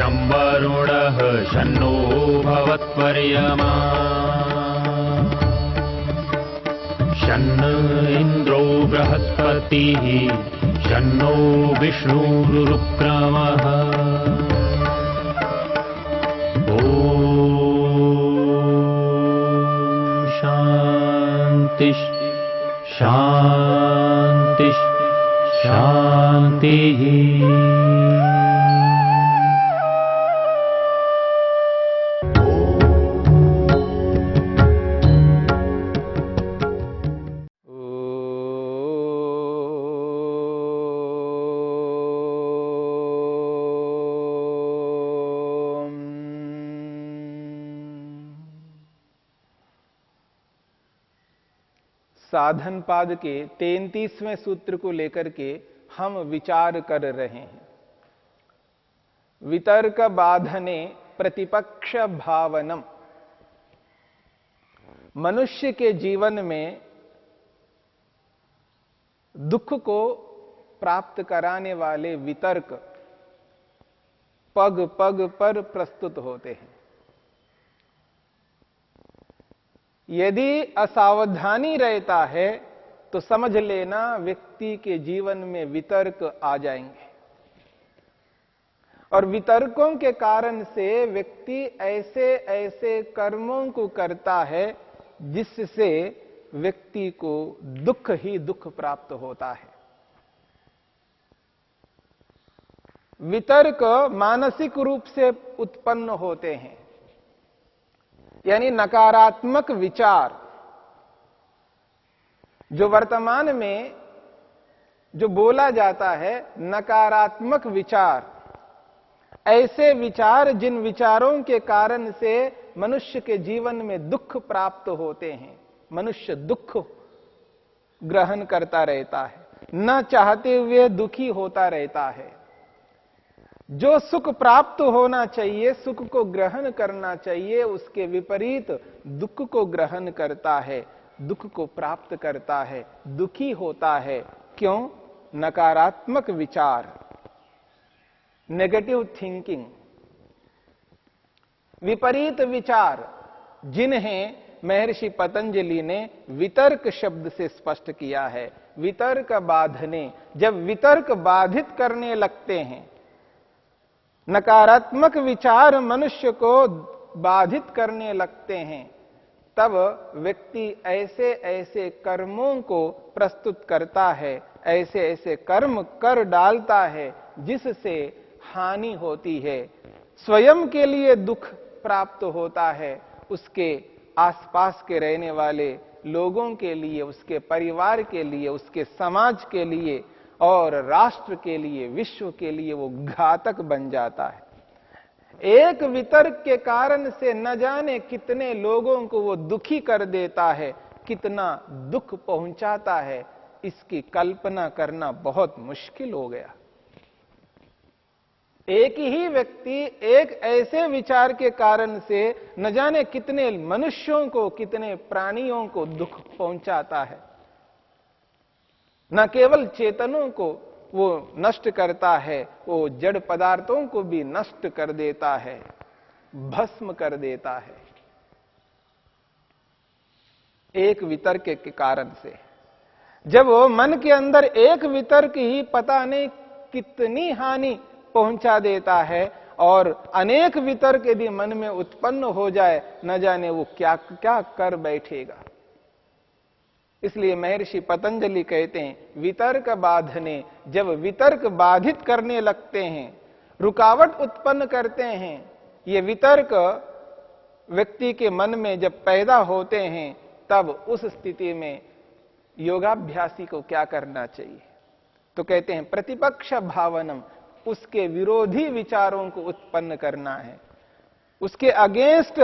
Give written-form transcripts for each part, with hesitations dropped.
शं वरुणः शन्नो भवत्पर्यमा शन्न इन्द्रो बृहस्पतिः शन्नो विष्णुरुक्रमः ॐ शान्ति शान्ति शान्तिः। साधन पाद के 33वें सूत्र को लेकर के हम विचार कर रहे हैं। वितर्क बाधने प्रतिपक्ष भावनम। मनुष्य के जीवन में दुख को प्राप्त कराने वाले वितर्क पग पग पर प्रस्तुत होते हैं। यदि असावधानी रहता है तो समझ लेना व्यक्ति के जीवन में वितर्क आ जाएंगे और वितर्कों के कारण से व्यक्ति ऐसे ऐसे कर्मों को करता है जिससे व्यक्ति को दुख ही दुख प्राप्त होता है। वितर्क मानसिक रूप से उत्पन्न होते हैं, यानी नकारात्मक विचार जो वर्तमान में जो बोला जाता है, नकारात्मक विचार, ऐसे विचार जिन विचारों के कारण से मनुष्य के जीवन में दुख प्राप्त होते हैं। मनुष्य दुख ग्रहण करता रहता है, न चाहते हुए दुखी होता रहता है। जो सुख प्राप्त होना चाहिए, सुख को ग्रहण करना चाहिए, उसके विपरीत दुख को ग्रहण करता है, दुख को प्राप्त करता है, दुखी होता है। क्यों? नकारात्मक विचार, नेगेटिव थिंकिंग, विपरीत विचार, जिन्हें महर्षि पतंजलि ने वितर्क शब्द से स्पष्ट किया है। वितर्क बाधने, जब वितर्क बाधित करने लगते हैं, नकारात्मक विचार मनुष्य को बाधित करने लगते हैं, तब व्यक्ति ऐसे ऐसे कर्मों को प्रस्तुत करता है, ऐसे ऐसे कर्म कर डालता है जिससे हानि होती है, स्वयं के लिए दुख प्राप्त होता है, उसके आसपास के रहने वाले लोगों के लिए, उसके परिवार के लिए, उसके समाज के लिए और राष्ट्र के लिए, विश्व के लिए वो घातक बन जाता है। एक वितर्क के कारण से न जाने कितने लोगों को वो दुखी कर देता है, कितना दुख पहुंचाता है, इसकी कल्पना करना बहुत मुश्किल हो गया। एक ही व्यक्ति एक ऐसे विचार के कारण से न जाने कितने मनुष्यों को, कितने प्राणियों को दुख पहुंचाता है। न केवल चेतनों को वो नष्ट करता है, वो जड़ पदार्थों को भी नष्ट कर देता है, भस्म कर देता है, एक वितर्क के कारण से। जब वो मन के अंदर एक वितर्क ही पता नहीं कितनी हानि पहुंचा देता है और अनेक वितर्क यदि मन में उत्पन्न हो जाए, न जाने वो क्या क्या कर बैठेगा। इसलिए महर्षि पतंजलि कहते हैं वितर्क बाधने, जब वितर्क बाधित करने लगते हैं, रुकावट उत्पन्न करते हैं, ये वितर्क व्यक्ति के मन में जब पैदा होते हैं, तब उस स्थिति में योगाभ्यासी को क्या करना चाहिए? तो कहते हैं प्रतिपक्ष भावनम, उसके विरोधी विचारों को उत्पन्न करना है। उसके अगेंस्ट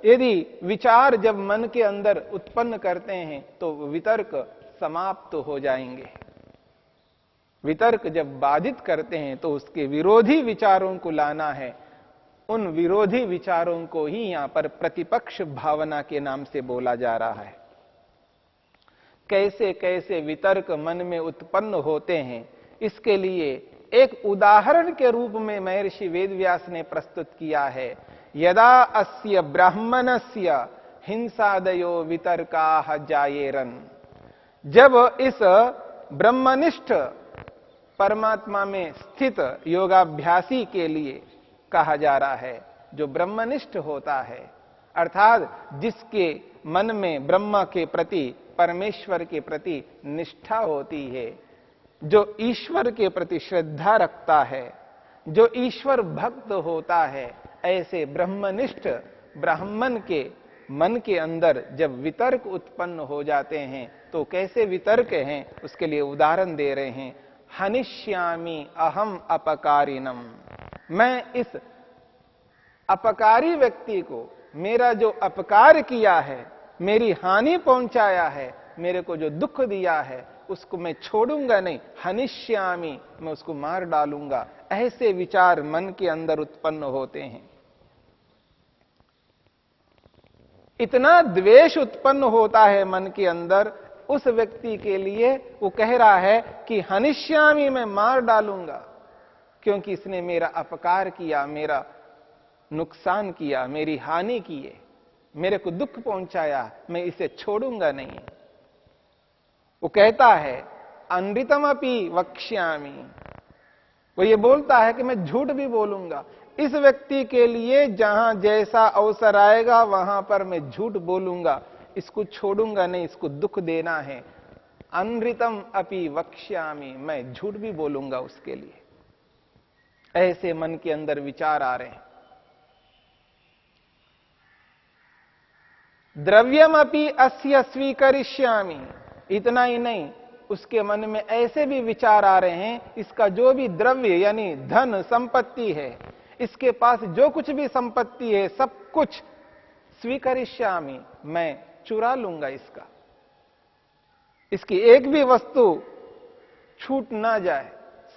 यदि विचार जब मन के अंदर उत्पन्न करते हैं तो वितर्क समाप्त हो जाएंगे। वितर्क जब बाधित करते हैं तो उसके विरोधी विचारों को लाना है। उन विरोधी विचारों को ही यहां पर प्रतिपक्ष भावना के नाम से बोला जा रहा है। कैसे कैसे वितर्क मन में उत्पन्न होते हैं, इसके लिए एक उदाहरण के रूप में महर्षि वेदव्यास ने प्रस्तुत किया है। यदा अस्य ब्राह्मणस्य हिंसादयो वितर्काः जायेरन, जब इस ब्रह्मनिष्ठ परमात्मा में स्थित योगाभ्यासी के लिए कहा जा रहा है, जो ब्रह्मनिष्ठ होता है, अर्थात जिसके मन में ब्रह्म के प्रति, परमेश्वर के प्रति निष्ठा होती है, जो ईश्वर के प्रति श्रद्धा रखता है, जो ईश्वर भक्त होता है, ऐसे ब्रह्मनिष्ठ ब्राह्मण के मन के अंदर जब वितर्क उत्पन्न हो जाते हैं, तो कैसे वितर्क हैं उसके लिए उदाहरण दे रहे हैं। हनिष्यामि अहम अपकारिणम, मैं इस अपकारी व्यक्ति को, मेरा जो अपकार किया है, मेरी हानि पहुंचाया है, मेरे को जो दुख दिया है, उसको मैं छोड़ूंगा नहीं। हनिष्यामि, मैं उसको मार डालूंगा। ऐसे विचार मन के अंदर उत्पन्न होते हैं। इतना द्वेष उत्पन्न होता है मन के अंदर उस व्यक्ति के लिए, वो कह रहा है कि हनिष्यामि, मैं मार डालूंगा, क्योंकि इसने मेरा अपकार किया, मेरा नुकसान किया, मेरी हानि की है, मेरे को दुख पहुंचाया, मैं इसे छोड़ूंगा नहीं। वो कहता है अनृतमपि वक्ष्यामि, वो ये बोलता है कि मैं झूठ भी बोलूंगा इस व्यक्ति के लिए, जहां जैसा अवसर आएगा वहां पर मैं झूठ बोलूंगा, इसको छोड़ूंगा नहीं, इसको दुख देना है। अनृतम अपि वक्ष्यामि, मैं झूठ भी बोलूंगा उसके लिए। ऐसे मन के अंदर विचार आ रहे हैं। द्रव्यमपि अस्य स्वीकरिष्यामि, इतना ही नहीं, उसके मन में ऐसे भी विचार आ रहे हैं, इसका जो भी द्रव्य यानी धन संपत्ति है, इसके पास जो कुछ भी संपत्ति है, सब कुछ स्वीकरिष्यामि, मैं चुरा लूंगा इसका, इसकी एक भी वस्तु छूट ना जाए,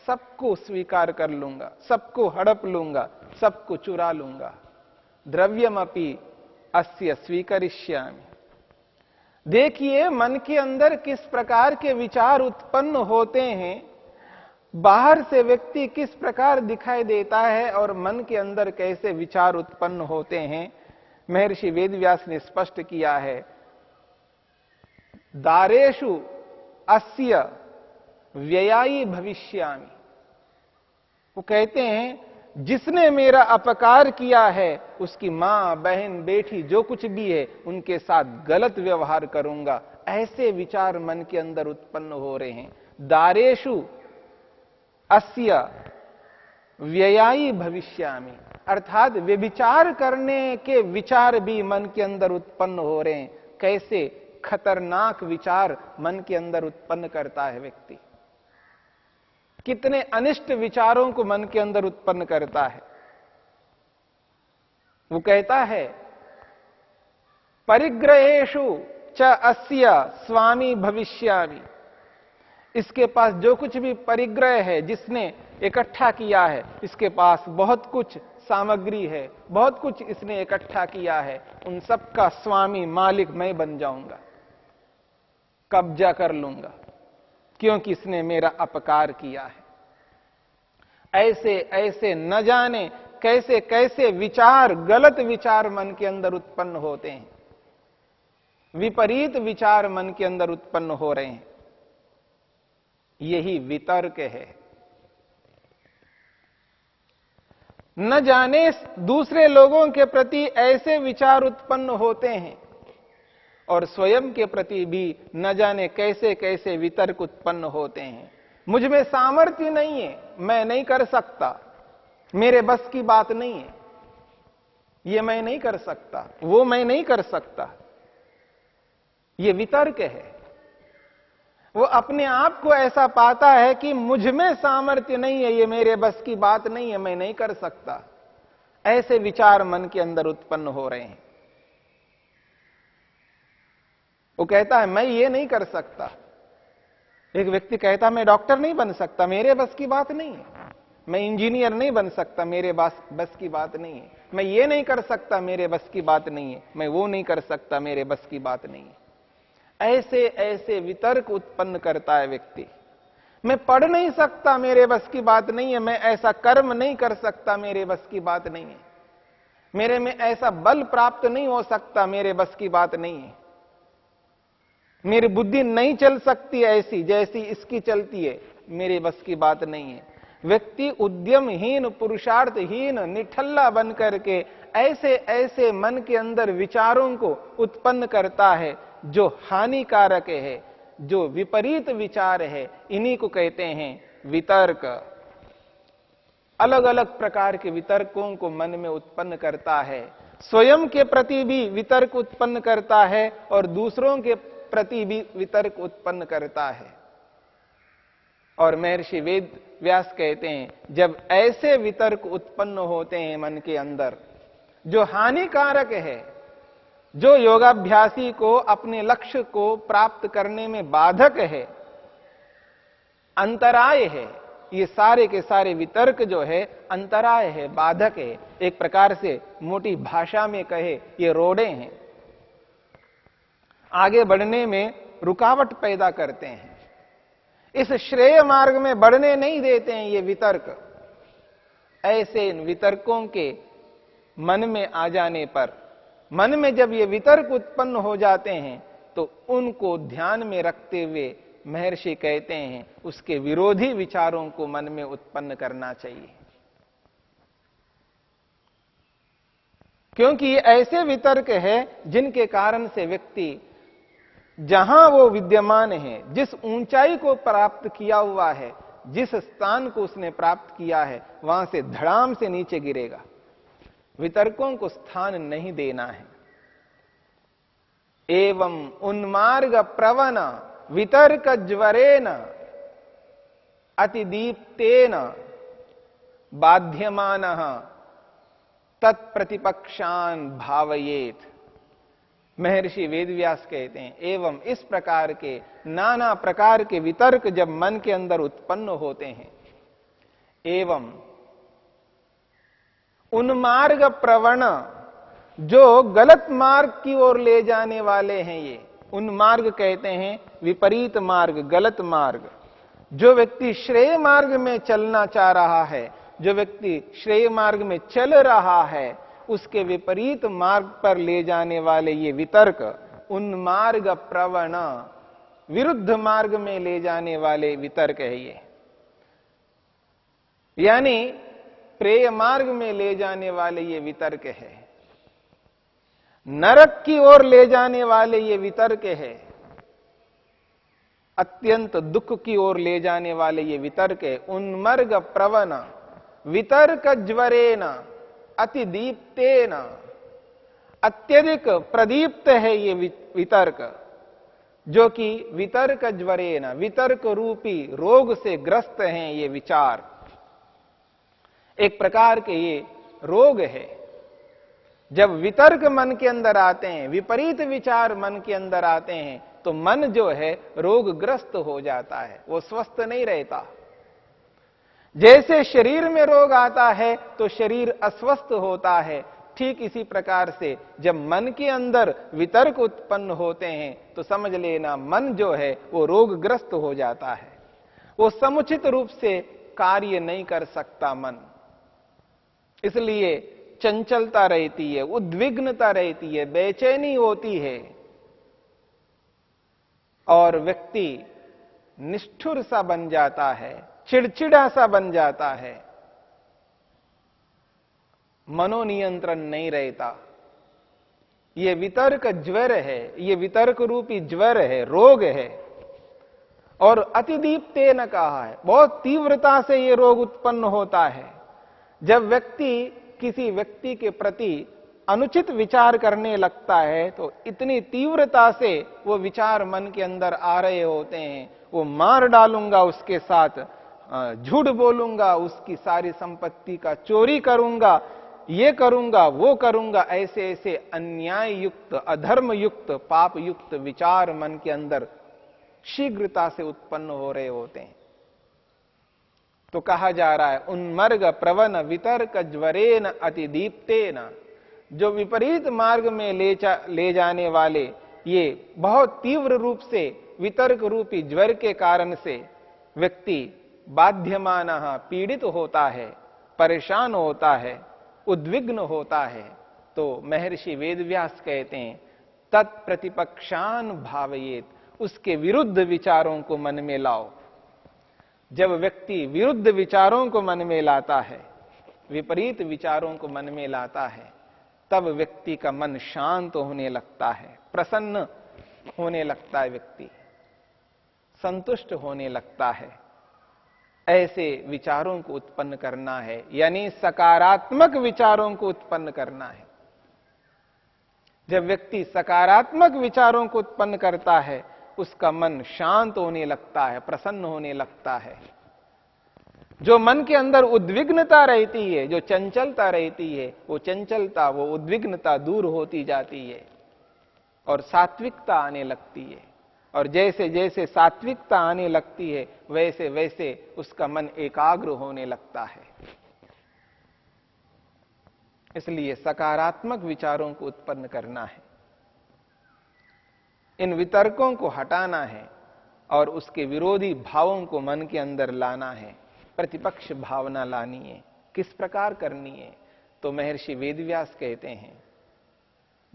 सबको स्वीकार कर लूंगा, सबको हड़प लूंगा, सबको चुरा लूंगा। द्रव्यमपि अस्य स्वीकरिष्यामि। देखिए मन के अंदर किस प्रकार के विचार उत्पन्न होते हैं, बाहर से व्यक्ति किस प्रकार दिखाई देता है और मन के अंदर कैसे विचार उत्पन्न होते हैं। महर्षि वेदव्यास ने स्पष्ट किया है, दारेषु अस्य व्ययायी भविष्यामि। वो कहते हैं जिसने मेरा अपकार किया है, उसकी मां, बहन, बेटी जो कुछ भी है, उनके साथ गलत व्यवहार करूंगा। ऐसे विचार मन के अंदर उत्पन्न हो रहे हैं। दारेषु अस्य व्ययायी भविष्यामि, अर्थात व्यभिचार करने के विचार भी मन के अंदर उत्पन्न हो रहे हैं। कैसे खतरनाक विचार मन के अंदर उत्पन्न करता है व्यक्ति, कितने अनिष्ट विचारों को मन के अंदर उत्पन्न करता है। वो कहता है परिग्रहेषु च अस्य स्वामी भविष्यामि, इसके पास जो कुछ भी परिग्रह है, जिसने इकट्ठा किया है, इसके पास बहुत कुछ सामग्री है, बहुत कुछ इसने इकट्ठा किया है, उन सब का स्वामी, मालिक मैं बन जाऊंगा, कब्जा कर लूंगा, क्योंकि इसने मेरा अपकार किया है। ऐसे ऐसे न जाने कैसे कैसे विचार, गलत विचार मन के अंदर उत्पन्न होते हैं, विपरीत विचार मन के अंदर उत्पन्न हो रहे हैं। यही वितर्क है। न जाने दूसरे लोगों के प्रति ऐसे विचार उत्पन्न होते हैं और स्वयं के प्रति भी न जाने कैसे कैसे वितर्क उत्पन्न होते हैं। मुझ में सामर्थ्य नहीं है, मैं नहीं कर सकता, मेरे बस की बात नहीं है, ये मैं नहीं कर सकता, वो मैं नहीं कर सकता, ये वितर्क है। वो अपने आप को ऐसा पाता है कि मुझ में सामर्थ्य नहीं है, ये मेरे बस की बात नहीं है, मैं नहीं कर सकता। ऐसे विचार मन के अंदर उत्पन्न हो रहे हैं। वो कहता है मैं ये नहीं कर सकता। एक व्यक्ति कहता मैं डॉक्टर नहीं बन सकता, मेरे बस की बात नहीं है। मैं इंजीनियर नहीं बन सकता, मेरे बस की बात नहीं है। मैं ये नहीं कर सकता, मेरे बस की बात नहीं है। मैं वो नहीं कर सकता, मेरे बस की बात नहीं है। ऐसे ऐसे वितर्क उत्पन्न करता है व्यक्ति। मैं पढ़ नहीं सकता, मेरे बस की बात नहीं है। मैं ऐसा कर्म नहीं कर सकता, मेरे बस की बात नहीं है। मेरे में ऐसा बल प्राप्त नहीं हो सकता, मेरे बस की बात नहीं है। मेरी बुद्धि नहीं चल सकती ऐसी जैसी इसकी चलती है, मेरे बस की बात नहीं है। व्यक्ति उद्यमहीन, पुरुषार्थहीन, निठल्ला बन करके ऐसे ऐसे मन के अंदर विचारों को उत्पन्न करता है जो हानिकारक है, जो विपरीत विचार है। इन्हीं को कहते हैं वितर्क। अलग अलग प्रकार के वितर्कों को मन में उत्पन्न करता है। स्वयं के प्रति भी वितर्क उत्पन्न करता है और दूसरों के प्रति भी वितर्क उत्पन्न करता है। और महर्षि वेद व्यास कहते हैं, जब ऐसे वितर्क उत्पन्न होते हैं मन के अंदर जो हानिकारक है, जो योगाभ्यासी को अपने लक्ष्य को प्राप्त करने में बाधक है, अंतराय है, ये सारे के सारे वितर्क जो है अंतराय है, बाधक है। एक प्रकार से मोटी भाषा में कहे, ये रोड़े हैं, आगे बढ़ने में रुकावट पैदा करते हैं, इस श्रेय मार्ग में बढ़ने नहीं देते हैं ये वितर्क। ऐसे इन वितर्कों के मन में आ जाने पर, मन में जब ये वितर्क उत्पन्न हो जाते हैं तो उनको ध्यान में रखते हुए महर्षि कहते हैं उसके विरोधी विचारों को मन में उत्पन्न करना चाहिए। क्योंकि ये ऐसे वितर्क है जिनके कारण से व्यक्ति जहां वो विद्यमान है, जिस ऊंचाई को प्राप्त किया हुआ है, जिस स्थान को उसने प्राप्त किया है, वहां से धड़ाम से नीचे गिरेगा। वितर्कों को स्थान नहीं देना है। एवं उन्मार्ग प्रवण वितर्क ज्वरेन अतिदीप्तेन बाध्यमानः तत्प्रतिपक्षान भावयेत। महर्षि वेदव्यास कहते हैं, एवं इस प्रकार के नाना प्रकार के वितर्क जब मन के अंदर उत्पन्न होते हैं, एवं उन्मार्ग प्रवण, जो गलत मार्ग की ओर ले जाने वाले हैं, ये उन्मार्ग कहते हैं विपरीत मार्ग, गलत मार्ग। जो व्यक्ति श्रेय मार्ग में चलना चाह रहा है, जो व्यक्ति श्रेय मार्ग में चल रहा है, उसके विपरीत मार्ग पर ले जाने वाले ये वितर्क उन्मार्ग प्रवण, विरुद्ध मार्ग में ले जाने वाले वितर्क है ये। यानी प्रेय मार्ग में ले जाने वाले ये वितर्क है, नरक की ओर ले जाने वाले ये वितर्क है, अत्यंत दुख की ओर ले जाने वाले ये वितर्क है। उन्मर्ग प्रवण वितर्क ज्वरेन अतिदीप्तेन, अत्यधिक प्रदीप्त है ये वितर्क, जो कि वितर्क ज्वरेन, वितर्क रूपी रोग से ग्रस्त हैं ये विचार। एक प्रकार के ये रोग है। जब वितर्क मन के अंदर आते हैं, विपरीत विचार मन के अंदर आते हैं, तो मन जो है रोगग्रस्त हो जाता है, वो स्वस्थ नहीं रहता। जैसे शरीर में रोग आता है तो शरीर अस्वस्थ होता है, ठीक इसी प्रकार से जब मन के अंदर वितर्क उत्पन्न होते हैं तो समझ लेना मन जो है वो रोगग्रस्त हो जाता है। वो समुचित रूप से कार्य नहीं कर सकता मन, इसलिए चंचलता रहती है, उद्विग्नता रहती है, बेचैनी होती है और व्यक्ति निष्ठुर सा बन जाता है, चिड़चिड़ा सा बन जाता है, मनोनियंत्रण नहीं रहता। यह वितर्क ज्वर है, यह वितर्क रूपी ज्वर है, रोग है। और अतिदीप्तेन कहा है, बहुत तीव्रता से यह रोग उत्पन्न होता है। जब व्यक्ति किसी व्यक्ति के प्रति अनुचित विचार करने लगता है तो इतनी तीव्रता से वो विचार मन के अंदर आ रहे होते हैं, वो मार डालूंगा उसके साथ, झूठ बोलूंगा, उसकी सारी संपत्ति का चोरी करूंगा, ये करूंगा, वो करूंगा, ऐसे ऐसे अन्याय युक्त, अधर्म युक्त, पाप युक्त विचार मन के अंदर शीघ्रता से उत्पन्न हो रहे होते हैं। तो कहा जा रहा है उन्मर्ग प्रवण वितर्क ज्वरेन अतिदीप्तेन, जो विपरीत मार्ग में ले जाने वाले ये बहुत तीव्र रूप से वितर्क रूपी ज्वर के कारण से व्यक्ति बाध्यमानः पीड़ित होता है, परेशान होता है, उद्विग्न होता है, तो महर्षि वेदव्यास कहते हैं तत्प्रतिपक्षान भावयेत, उसके विरुद्ध विचारों को मन में लाओ। जब व्यक्ति विरुद्ध विचारों को मन में लाता है, विपरीत विचारों को मन में लाता है, तब व्यक्ति का मन शांत होने लगता है, प्रसन्न होने लगता है, व्यक्ति संतुष्ट होने लगता है। ऐसे विचारों को उत्पन्न करना है, यानी सकारात्मक विचारों को उत्पन्न करना है। जब व्यक्ति सकारात्मक विचारों को उत्पन्न करता है, उसका मन शांत होने लगता है, प्रसन्न होने लगता है। जो मन के अंदर उद्विग्नता रहती है, जो चंचलता रहती है, वो चंचलता, वो उद्विग्नता दूर होती जाती है और सात्विकता आने लगती है। और जैसे जैसे सात्विकता आने लगती है, वैसे वैसे उसका मन एकाग्र होने लगता है। इसलिए सकारात्मक विचारों को उत्पन्न करना है, इन वितर्कों को हटाना है और उसके विरोधी भावों को मन के अंदर लाना है, प्रतिपक्ष भावना लानी है। किस प्रकार करनी है? तो महर्षि वेदव्यास कहते हैं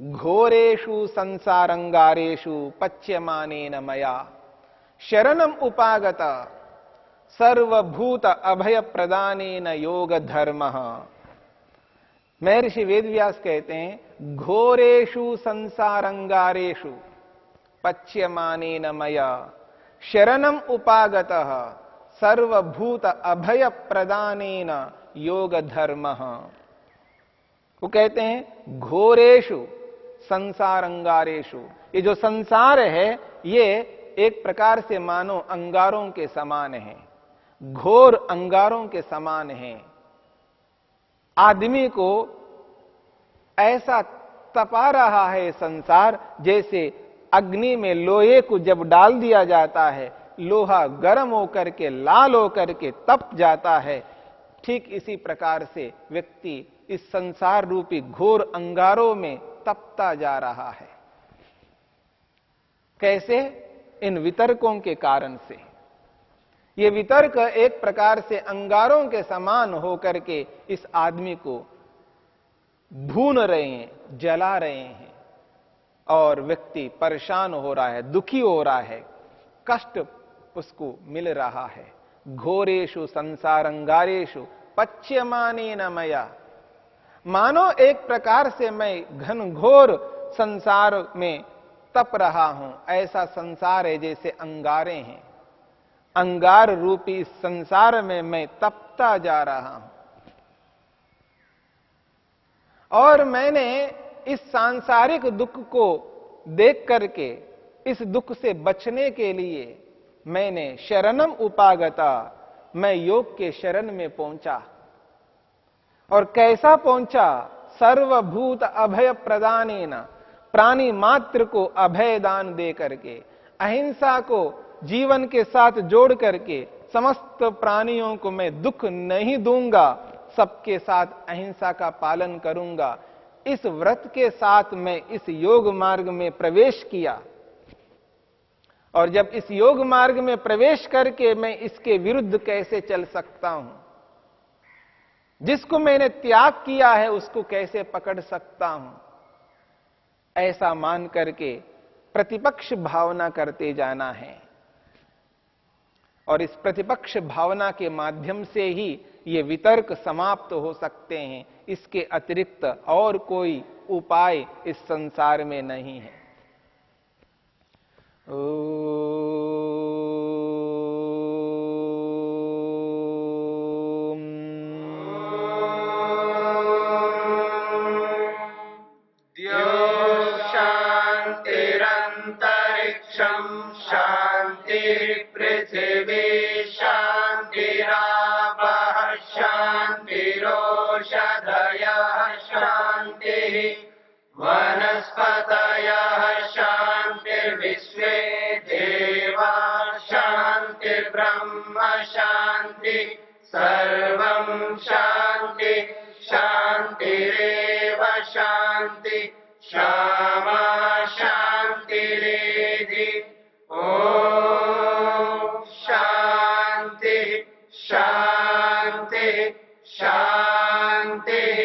घोरेषु संसारंगारेषु पच्यमानेन मया शरणम उपागत सर्वभूत अभय प्रदानेन योग धर्म। महर्षि वेदव्यास कहते हैं घोरेषु संसारंगारेषु पच्यमानेन मया शरणम उपागत सर्वभूत अभय प्रदानेन योग धर्म। वो कहते हैं घोरेषु संसार अंगारेषु, ये जो संसार है ये एक प्रकार से मानो अंगारों के समान है, घोर अंगारों के समान है। आदमी को ऐसा तपा रहा है संसार, जैसे अग्नि में लोहे को जब डाल दिया जाता है, लोहा गर्म होकर के लाल होकर के तप जाता है, ठीक इसी प्रकार से व्यक्ति इस संसार रूपी घोर अंगारों में तपता जा रहा है। कैसे? इन वितर्कों के कारण से। ये वितर्क एक प्रकार से अंगारों के समान होकर के इस आदमी को भून रहे हैं, जला रहे हैं, और व्यक्ति परेशान हो रहा है, दुखी हो रहा है, कष्ट उसको मिल रहा है। घोरेषु संसारंगारेषु पच्यमानेन मया, मानो एक प्रकार से मैं घनघोर संसार में तप रहा हूं। ऐसा संसार है जैसे अंगारे हैं, अंगार रूपी इस संसार में मैं तपता जा रहा हूं। और मैंने इस सांसारिक दुख को देख करके इस दुख से बचने के लिए मैंने शरणम उपागता, मैं योग के शरण में पहुंचा। और कैसा पहुंचा? सर्वभूत अभय प्रदानेन, प्राणी मात्र को अभय दान दे करके, अहिंसा को जीवन के साथ जोड़ करके, समस्त प्राणियों को मैं दुख नहीं दूंगा, सबके साथ अहिंसा का पालन करूंगा। इस व्रत के साथ मैं इस योग मार्ग में प्रवेश किया। और जब इस योग मार्ग में प्रवेश करके मैं इसके विरुद्ध कैसे चल सकता हूं? जिसको मैंने त्याग किया है उसको कैसे पकड़ सकता हूं? ऐसा मान करके प्रतिपक्ष भावना करते जाना है। और इस प्रतिपक्ष भावना के माध्यम से ही ये वितर्क समाप्त हो सकते हैं। इसके अतिरिक्त और कोई उपाय इस संसार में नहीं है। पृथिवी शान्तिरापः शान्तिरोषधयः शान्तिः वनस्पतयः शान्तिर्विश्वे देवा शान्तिर्ब्रह्म शान्ति सर्वं शान्ति शान्तिरेव शान्ति क्षमा शान्तिरेधि। ओम शांति। शान्ति शान्तिः